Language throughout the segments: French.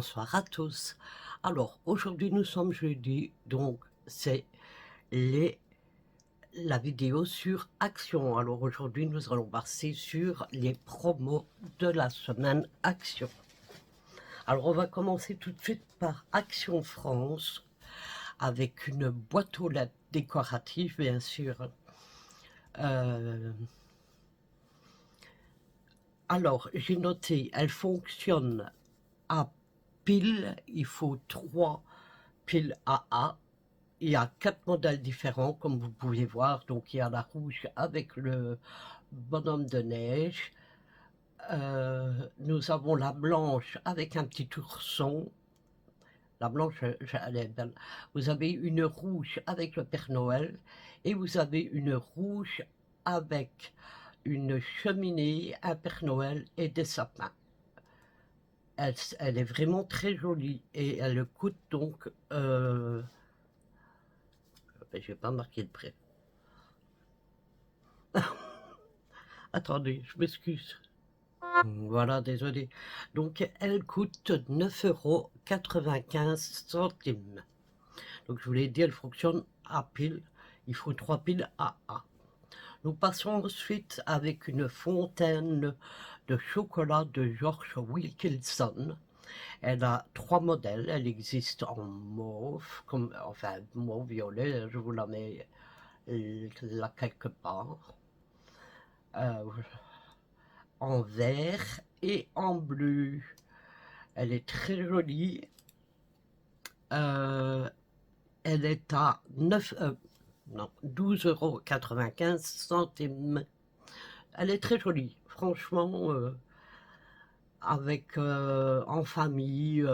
bonsoir à tous. Alors, aujourd'hui nous sommes jeudi, donc c'est les la vidéo sur Action. Alors aujourd'hui nous allons passer sur les promos de la semaine Action. Alors on va commencer tout de suite par Action France, avec une boîte aux lettres décorative bien sûr. Alors j'ai noté, elle fonctionne à pile, il faut 3 piles AA. Il y a 4 modèles différents, comme vous pouvez voir. Donc, il y a la rouge avec le bonhomme de neige. Nous avons la blanche avec un petit ourson. La blanche, elle est belle. Vous avez une rouge avec le Père Noël. Et vous avez une rouge avec une cheminée, un Père Noël et des sapins. Elle est vraiment très jolie. Et elle coûte donc... je n'ai pas marqué le prix. Attendez, je m'excuse. Voilà, désolé. Donc, elle coûte 9,95 €. Donc, je vous l'ai dit, elle fonctionne à pile. Il faut 3 piles AA. Nous passons ensuite avec une fontaine de chocolat de George Wilkinson. Elle a 3 modèles. Elle existe en mauve, enfin mauve violet. Je vous la mets là quelque part. En vert et en bleu. Elle est très jolie. Elle est à 12,95 €. Elle est très jolie, franchement, avec en famille,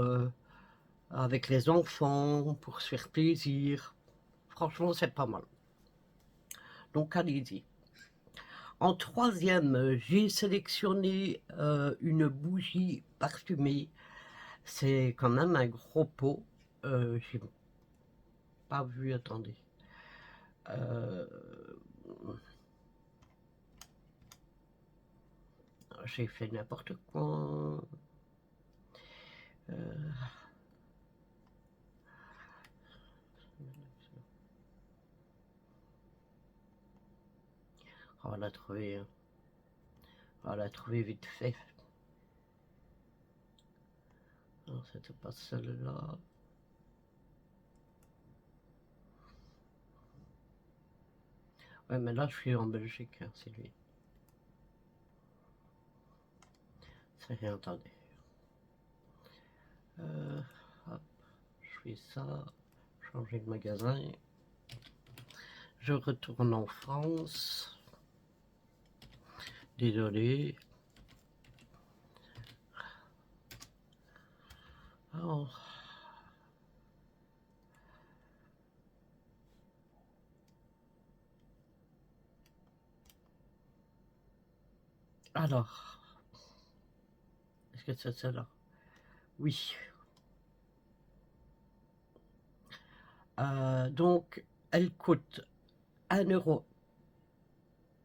avec les enfants, pour se faire plaisir. Franchement, c'est pas mal. Donc, allez-y. En troisième, j'ai sélectionné une bougie parfumée. C'est quand même un gros pot. J'ai pas vu, attendez. J'ai fait n'importe quoi. On va la trouver. On va la trouver vite fait. Non, c'était pas celle-là. Ouais, mais là, je suis en Belgique, hein, c'est lui. C'est rien, attendez. Hop, je fais ça. Changer de magasin. Je retourne en France. Désolé. Alors, est-ce que c'est celle-là? Oui. Donc, elle coûte 1,37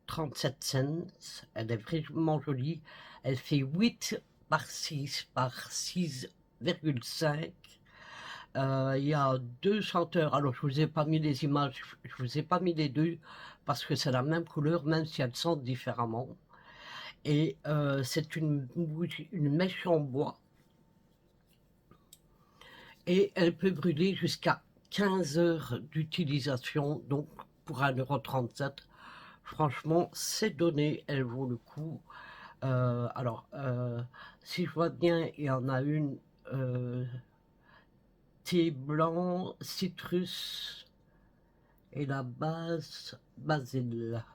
€. Elle est vraiment jolie. Elle fait 8 par 6 par 6,5. Il y a 2 senteurs. Alors, je vous ai pas mis les images, je vous ai pas mis les deux parce que c'est la même couleur, même si elles sentent différemment. Et c'est une mèche en bois. Et elle peut brûler jusqu'à 15 heures d'utilisation, donc pour 1,37 €. Franchement, c'est donné, elle vaut le coup. Si je vois bien, il y en a une thé blanc, citrus et la base basil.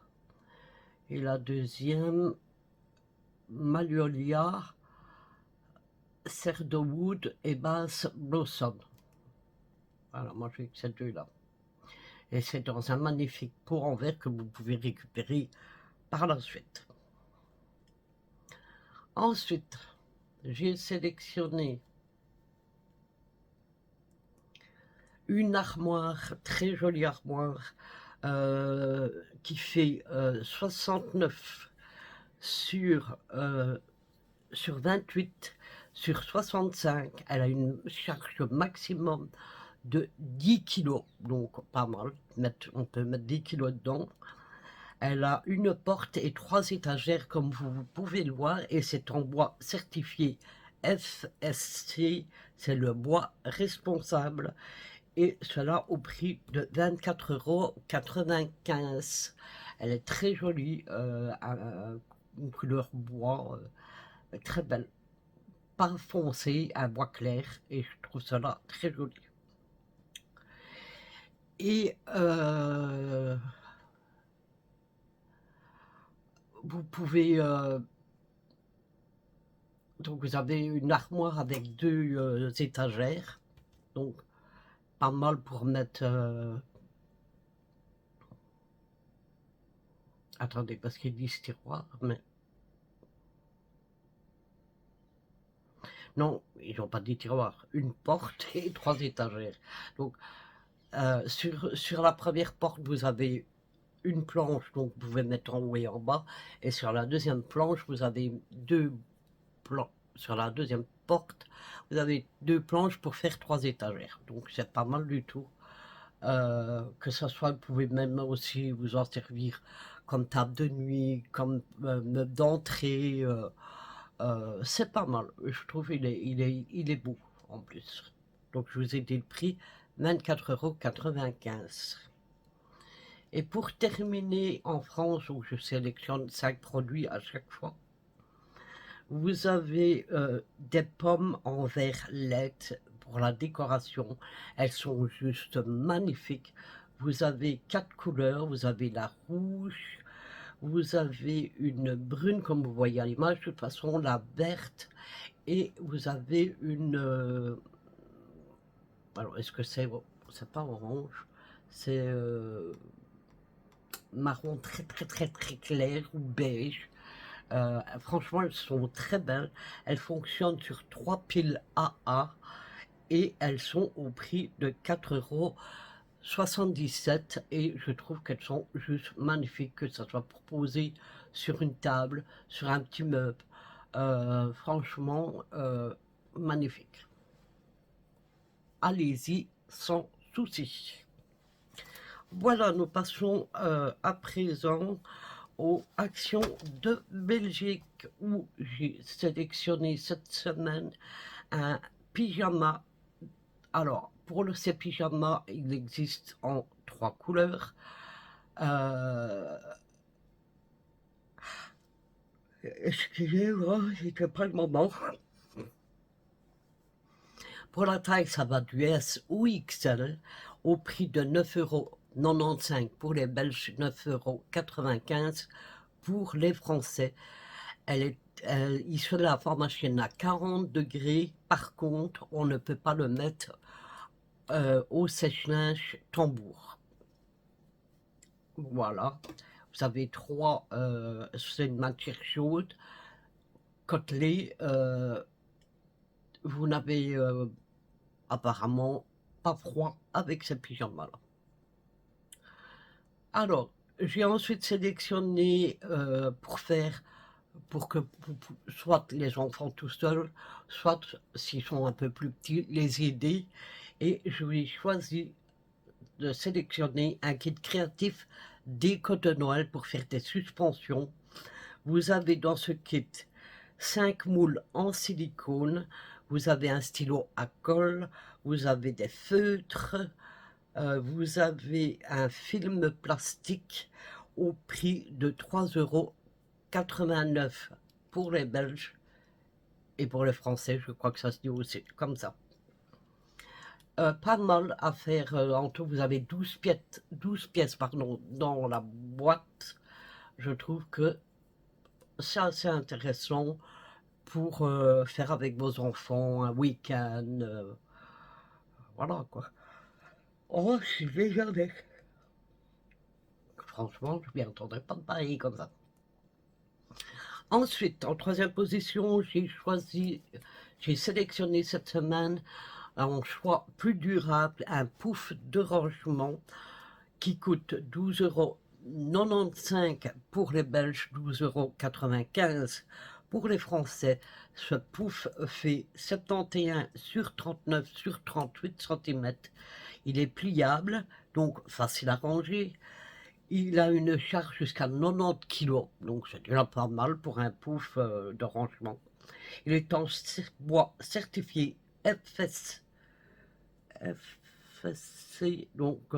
Et la deuxième, magnolia, cedarwood et base blossom. Voilà, moi j'ai que ces deux-là. Et c'est dans un magnifique pot en verre que vous pouvez récupérer par la suite. Ensuite, j'ai sélectionné une armoire, très jolie armoire, qui fait 69 sur 28 Sur 65, elle a une charge maximum de 10 kg, donc pas mal, on peut mettre 10 kg dedans. Elle a une porte et 3 étagères comme vous pouvez le voir et c'est en bois certifié FSC, c'est le bois responsable et cela au prix de 24,95 €. Elle est très jolie, une couleur bois, très belle, pas foncé, un bois clair et je trouve cela très joli. Et vous pouvez donc vous avez une armoire avec 2 étagères, donc pas mal pour mettre attendez parce qu'ils disent tiroir, mais non, ils n'ont pas dit tiroir, une porte et 3 étagères. Donc sur la première porte, vous avez une planche, donc vous pouvez mettre en haut et en bas, et sur la deuxième planche, vous avez 2 planches. Sur la deuxième porte, vous avez 2 planches pour faire 3 étagères, donc c'est pas mal du tout. Que ça soit, vous pouvez même aussi vous en servir comme table de nuit, comme meuble d'entrée, c'est pas mal, je trouve il est beau en plus. Donc je vous ai dit le prix, 24,95 €. Et pour terminer, en France, où je sélectionne 5 produits à chaque fois, vous avez des pommes en verre LED pour la décoration. Elles sont juste magnifiques. Vous avez 4 couleurs. Vous avez la rouge, vous avez une brune comme vous voyez à l'image, de toute façon la verte, et vous avez une... alors est-ce que c'est pas orange, c'est marron très clair ou beige. Franchement, elles sont très belles. Elles fonctionnent sur 3 piles AA et elles sont au prix de 4,77 € et je trouve qu'elles sont juste magnifiques, que ça soit pour poser sur une table, sur un petit meuble. Franchement, magnifique. Allez-y sans souci. Voilà, nous passons à présent aux actions de Belgique où j'ai sélectionné cette semaine un pyjama. Alors, pour ces pyjamas, il existe en 3 couleurs. Excusez-moi, c'était pas le moment. Pour la taille, ça va du S ou XL au prix de 9,95 € pour les Belges, 9,95 € pour les Français. Ici, la formation à 40 degrés. Par contre, on ne peut pas le mettre au sèche-linge tambour. Voilà. Vous avez 3, c'est une matière chaude. Côtelé, vous n'avez apparemment pas froid avec ces pyjamas-là. Alors, j'ai ensuite sélectionné pour que soit les enfants tout seuls, soit s'ils sont un peu plus petits, les aider. Et je vais choisi de sélectionner un kit créatif déco de Noël pour faire des suspensions. Vous avez dans ce kit 5 moules en silicone, vous avez un stylo à colle, vous avez des feutres, vous avez un film plastique au prix de 3,89 € pour les Belges et pour les Français, je crois que ça se dit aussi comme ça. Pas mal à faire, en tout vous avez 12 pièces pardon, dans la boîte. Je trouve que c'est assez intéressant pour faire avec vos enfants un week-end. Voilà quoi. Oh, je suis déjà avec. Franchement, je m'y attendrais pas de pareil comme ça. Ensuite, en troisième position, j'ai sélectionné cette semaine un choix plus durable, un pouf de rangement qui coûte 12,95 € pour les Belges, 12,95 € Pour les Français, ce pouf fait 71 sur 39 sur 38 centimètres. Il est pliable, donc facile à ranger. Il a une charge jusqu'à 90 kg, donc c'est déjà pas mal pour un pouf de rangement. Il est en bois certifié FSC, donc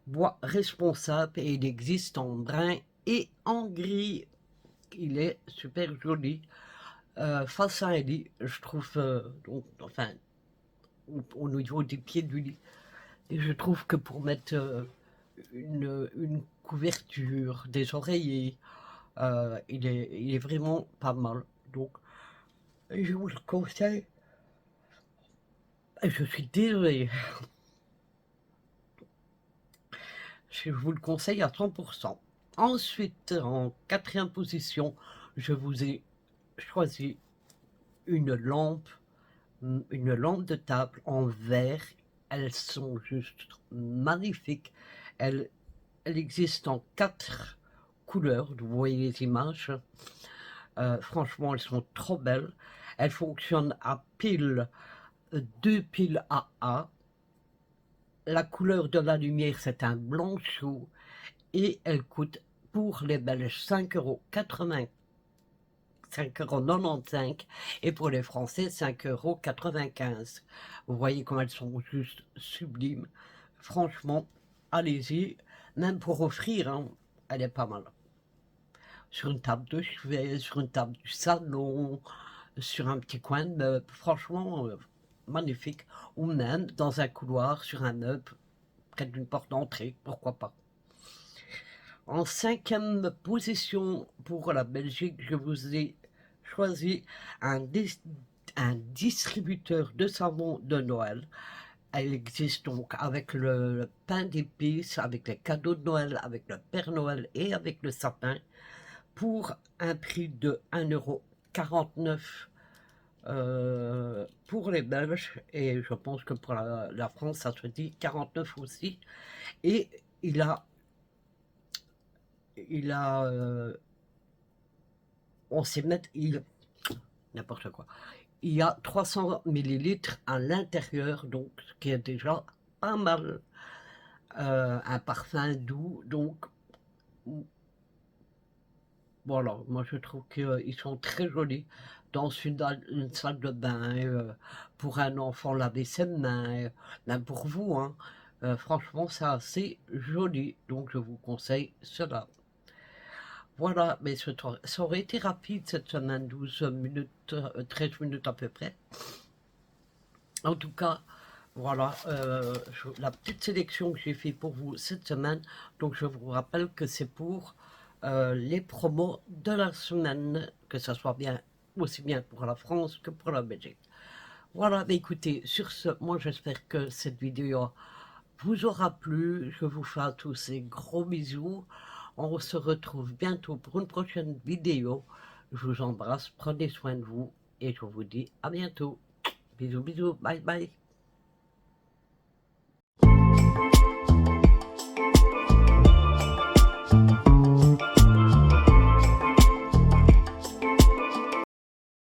bois responsable, et il existe en brun et en gris. Il est super joli. Face à un lit, je trouve, donc, enfin, au niveau des pieds du lit, et je trouve que pour mettre une couverture, des oreillers, il est vraiment pas mal. Donc, je vous le conseille. Je suis désolé, je vous le conseille à 100%. Ensuite, en quatrième position, je vous ai choisi une lampe de table en verre. Elles sont juste magnifiques. Elles existent en 4 couleurs, vous voyez les images. Franchement, elles sont trop belles. Elles fonctionnent à pile, 2 piles AA. La couleur de la lumière, c'est un blanc chaud, et elles coûtent pour les Belges 5,95 €, et pour les Français 5,95 €. Vous voyez comme elles sont juste sublimes. Franchement, allez-y, même pour offrir, hein, elle est pas mal. Sur une table de chevet, sur une table du salon, sur un petit coin de meuble, franchement, magnifique. Ou même dans un couloir, sur un meuble, près d'une porte d'entrée, pourquoi pas. En cinquième position pour la Belgique, je vous ai choisi un distributeur de savon de Noël. Elle existe donc avec le pain d'épices, avec les cadeaux de Noël, avec le Père Noël et avec le sapin, pour un prix de 1,49 € pour les Belges, et je pense que pour la France, ça se dit 49 aussi. Et on sait mettre, n'importe quoi. Il y a 300 millilitres à l'intérieur, donc ce qui est déjà pas mal. Un parfum doux, donc voilà, moi je trouve qu'ils sont très jolis dans une salle de bain, pour un enfant laver ses mains, même pour vous, hein. Franchement, c'est assez joli, donc je vous conseille cela. Voilà, mais ça aurait été rapide cette semaine, 12 minutes, 13 minutes à peu près. En tout cas, voilà, la petite sélection que j'ai fait pour vous cette semaine. Donc je vous rappelle que c'est pour les promos de la semaine, que ça soit bien, aussi bien pour la France que pour la Belgique. Voilà, mais écoutez, sur ce, moi j'espère que cette vidéo vous aura plu. Je vous fais à tous ces gros bisous. On se retrouve bientôt pour une prochaine vidéo. Je vous embrasse, prenez soin de vous, et je vous dis à bientôt. Bisous, bisous, bye bye.